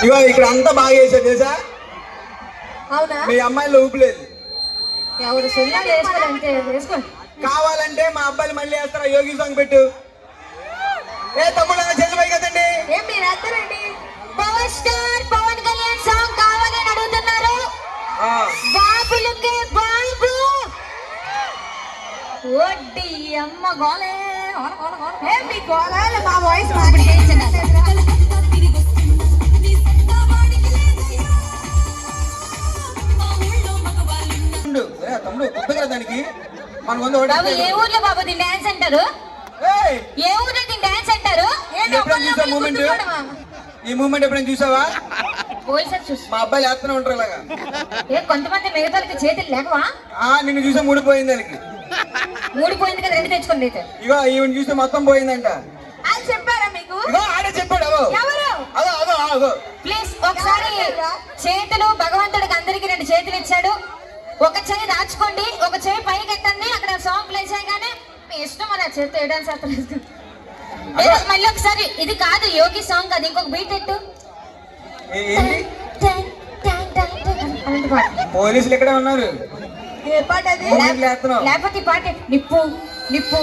ఇగో ఇక్కడ అంతా బాగా చేశారు తెలుసా? అవునా? మీ అమ్మాయిలు ఊపిలేదు. ఎవరు సొల్లాలు వేసుకోవాలంటే వేసుకోండి. కావాలంటే మా అబ్బాయిలు మళ్ళీ వేస్తారా? యోగి సాంగ్ పెట్టు. ఏ తమ్ముడు చేతులు పై కదండి. ఏం మీరు వేస్తారండి? Power star Pawan Kalyan song కావాలని అడుగుతున్నారు. బాబులకే బాబు వడ్డీ అమ్మ గోలే మీ గోళాలు మా వాయిస్ తమ్ముడు కొత్తగా దానికి బాబు ఏ ఊర్లో బాబు దీని డాన్స్ అంటారు? ఏ ఊర్లో దీని డాన్స్ అంటారు? ఈ మూమెంట్ ఎప్పుడైనా చూసావా? పోలీసు మా అబ్బాయిలు వేస్తూనే ఉంటారు ఇలాగా. కొంతమంది మిగతాలకి చేతులు లేకవా? నిన్ను చూసా మూడిపోయింది దానికి. మూడిపోయింది కదా, రెండు తెచ్చుకోండి అయితే. ఇగో ఈవెన్ చూస్తే మొత్తం పోయిందంట. అది చెప్పారా మీకు? ఆడే చెప్పాడు. ప్లీజ్ ఒకసారి చేతులు భగవంతుడికి అందరికి రెండు చేతులు ఇచ్చాడు. ఒక చేయి దాచుకోండి, ఒక చేయి పైకి ఎత్తండి. అక్కడ సాంగ్ ప్లే చేయగానే మీ ఇష్టం అలా చేతి వేయడానికి చేస్తారు. మళ్ళీ ఒకసారి ఇది కాదు యోగి సాంగ్, అది ఇంకొక బీట్ ఎట్టు. పోలీసులు ఎక్కడ ఉన్నారు? లేకపోతే పాట నిప్పు నిప్పు